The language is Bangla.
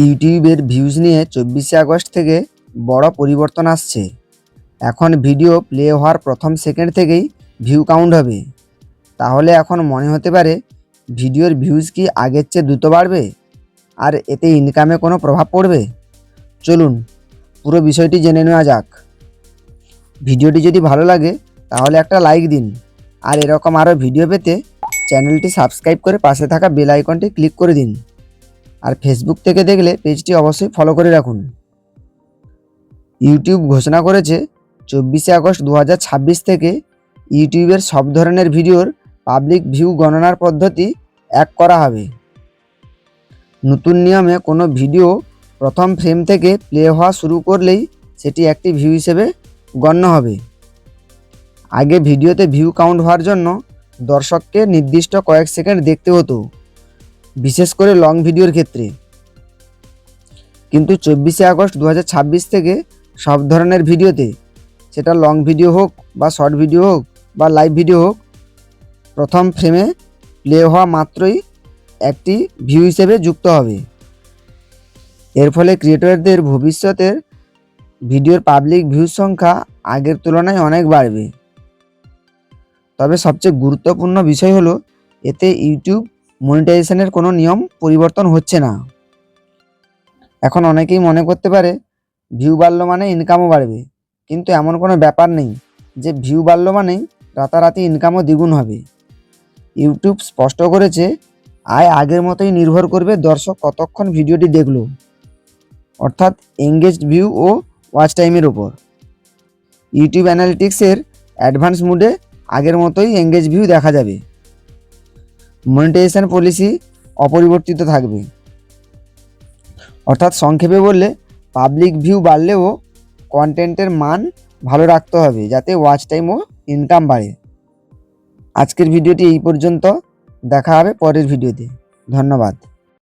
ইউটিউবের ভিউজ নিয়ে 24শে আগস্ট থেকে বড় পরিবর্তন আসছে। এখন ভিডিও প্লে হওয়ার প্রথম সেকেন্ড থেকেই ভিউ কাউন্ট হবে। তাহলে এখন মনে হতে পারে ভিডিওর ভিউজ কি আগের চেয়ে দ্রুত বাড়বে আর এতে ইনকামে কোনো প্রভাব পড়বে? চলুন পুরো বিষয়টি জেনে নেওয়া যাক। ভিডিওটি যদি ভালো লাগে তাহলে একটা লাইক দিন, আর এরকম আরও ভিডিও পেতে চ্যানেলটি সাবস্ক্রাইব করে পাশে থাকা বেল আইকনটি ক্লিক করে দিন। আর ফেসবুক থেকে দেখলে পেজটি অবশ্যই ফলো করে রাখুন। ইউটিউব ঘোষণা করেছে 24শে আগস্ট 2026 থেকে ইউটিউবের সব ধরনের ভিডিওর পাবলিক ভিউ গণনার পদ্ধতি এক করা হবে। নতুন নিয়মে কোনো ভিডিও প্রথম ফ্রেম থেকে প্লে হওয়া শুরু করলেই সেটি একটি ভিউ হিসেবে গণ্য হবে। আগে ভিডিওতে ভিউ কাউন্ট হওয়ার জন্য দর্শককে নির্দিষ্ট কয়েক সেকেন্ড দেখতে হতো, বিশেষ করে লং ভিডিওর ক্ষেত্রে। কিন্তু 24শে আগস্ট 2026 থেকে সব ধরনের ভিডিওতে, সেটা লং ভিডিও হোক বা শর্ট ভিডিও হোক বা লাইভ ভিডিও হোক, প্রথম ফ্রেমে প্লে হওয়া মাত্রই একটি ভিউ হিসেবে যুক্ত হবে। এর ফলে ক্রিয়েটরদের ভবিষ্যতের ভিডিওর পাবলিক ভিউ সংখ্যা আগের তুলনায় অনেক বাড়বে। তবে সবচেয়ে গুরুত্বপূর্ণ বিষয় হলো, এতে ইউটিউব মনিটাইজেশনের কোনো নিয়ম পরিবর্তন হচ্ছে না। এখন অনেকেই মনে করতে পারে ভিউ বাড়লো মানে ইনকামও বাড়বে, কিন্তু এমন কোনো ব্যাপার নেই যে ভিউ বাড়লো মানেই রাতারাতি ইনকামও দ্বিগুণ হবে। ইউটিউব স্পষ্ট করেছে, আয় আগের মতোই নির্ভর করবে দর্শক কতক্ষণ ভিডিওটি দেখলো, অর্থাৎ এঙ্গেজড ভিউ ও ওয়াচ টাইমের ওপর। ইউটিউব অ্যানালিটিক্সের অ্যাডভান্স মোডে আগের মতোই এঙ্গেজ ভিউ দেখা যাবে। মনিটাইজেশন পলিসি অপরিবর্তিত থাকবে। অর্থাৎ সংক্ষেপে বললে, পাবলিক ভিউ বাড়লেও কন্টেন্টের মান ভালো রাখতে হবে যাতে ওয়াচ টাইম ও ইনকাম বাড়ে। আজকের ভিডিওটি এই পর্যন্ত, দেখা হবে পরের ভিডিওতে। ধন্যবাদ।